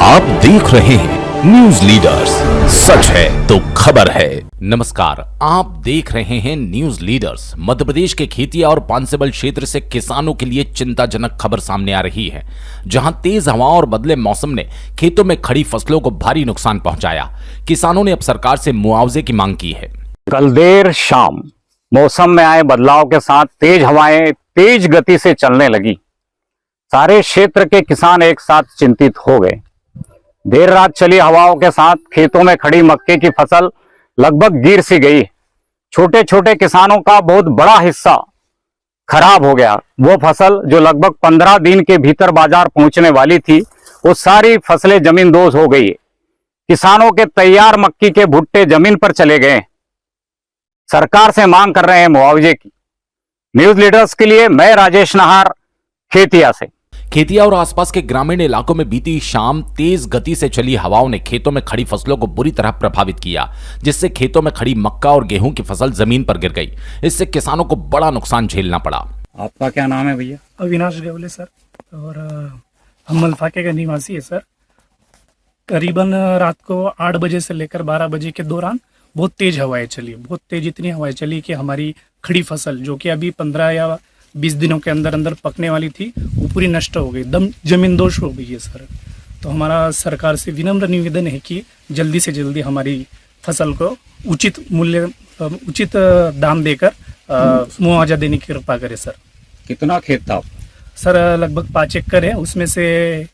आप देख रहे हैं न्यूज लीडर्स, सच है तो खबर है। नमस्कार, आप देख रहे हैं न्यूज लीडर्स। मध्य प्रदेश के खेतिया और पांसेबल क्षेत्र से किसानों के लिए चिंताजनक खबर सामने आ रही है, जहां तेज हवाओं और बदले मौसम ने खेतों में खड़ी फसलों को भारी नुकसान पहुंचाया। किसानों ने अब सरकार से मुआवजे की मांग की है। कल देर शाम मौसम में आए बदलाव के साथ तेज हवाएं तेज गति से चलने लगी। सारे क्षेत्र के किसान एक साथ चिंतित हो गए। देर रात चली हवाओं के साथ खेतों में खड़ी मक्के की फसल लगभग गिर सी गई। छोटे छोटे किसानों का बहुत बड़ा हिस्सा खराब हो गया। वो फसल जो लगभग 15 दिन के भीतर बाजार पहुंचने वाली थी, वो सारी फसलें जमींदोज हो गई। किसानों के तैयार मक्की के भुट्टे जमीन पर चले गए। सरकार से मांग कर रहे हैं मुआवजे की। न्यूज लीडर्स के लिए मैं राजेश नाहर, खेतिया से। खेतिया और आसपास के ग्रामीण इलाकों में बीती शाम तेज गति से चली हवाओं ने खेतों में खड़ी फसलों को बुरी तरह प्रभावित किया, जिससे खेतों में खड़ी मक्का और गेहूं की फसल जमीन पर गिर गई। इससे किसानों को बड़ा नुकसान झेलना पड़ा। आपका क्या नाम है भैया? अविनाश गवले सर, और हम मलफाके का निवासी है सर। करीबन रात को 8 बजे से लेकर 12 बजे के दौरान बहुत तेज हवाएं चली। बहुत तेज इतनी हवाएं चली कि हमारी खड़ी फसल जो कि अभी 15 या 20 दिनों के अंदर अंदर पकने वाली थी, वो पूरी नष्ट हो गई, दम जमींदोज हो गई है सर। तो हमारा सरकार से विनम्र निवेदन है कि जल्दी से जल्दी हमारी फसल को उचित मूल्य, उचित दाम देकर मुआवजा देने की कृपा करे सर। कितना खेत था सर? लगभग 5 एकड़ है, उसमें से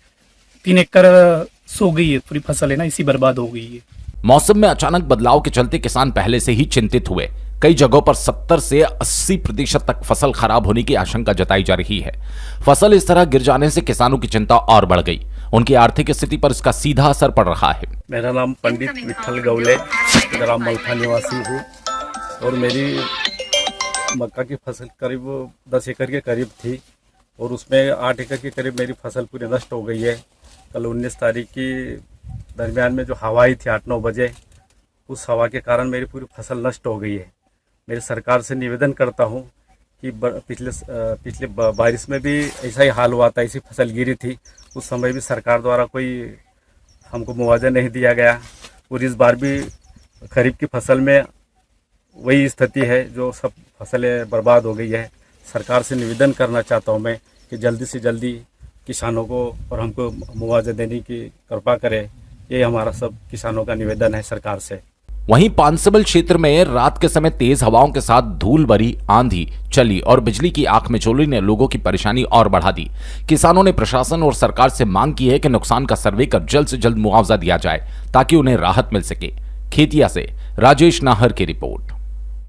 3 एकड़ सो गई है, पूरी फसल है ना इसी बर्बाद हो गई है। मौसम में अचानक बदलाव के चलते किसान पहले से ही चिंतित हुए। कई जगहों पर 70 से 80% तक फसल खराब होने की आशंका जताई जा रही है। फसल इस तरह गिर जाने से किसानों की चिंता और बढ़ गई। उनकी आर्थिक स्थिति पर इसका सीधा असर पड़ रहा है। मेरा नाम पंडित विठल गवले, ग्राम मलफा निवासी हूँ, और मेरी मक्का की फसल करीब 10 एकड़ के करीब थी, और उसमें 8 एकड़ के करीब मेरी फसल पूरी नष्ट हो गई है। कल 19 तारीख की दरमियान में जो हवा आई थी 8-9 बजे, उस हवा के कारण मेरी पूरी फसल नष्ट हो गई है। मेरी सरकार से निवेदन करता हूं कि पिछले बारिश में भी ऐसा ही हाल हुआ था, ऐसी फसल गिरी थी। उस समय भी सरकार द्वारा कोई हमको मुआवजा नहीं दिया गया, और इस बार भी खरीफ की फसल में वही स्थिति है, जो सब फसलें बर्बाद हो गई है। सरकार से निवेदन करना चाहता हूं मैं कि जल्दी से जल्दी किसानों को और हमको मुआवजा देने की कृपा करे। ये हमारा सब किसानों का निवेदन है सरकार से। वहीं पांसेबल क्षेत्र में रात के समय तेज हवाओं के साथ धूल भरी आंधी चली और बिजली की आंख मिचौली ने लोगों की परेशानी और बढ़ा दी। किसानों ने प्रशासन और सरकार से मांग की है कि नुकसान का सर्वे कर जल्द से जल्द मुआवजा दिया जाए, ताकि उन्हें राहत मिल सके। खेतिया से राजेश नाहर की रिपोर्ट।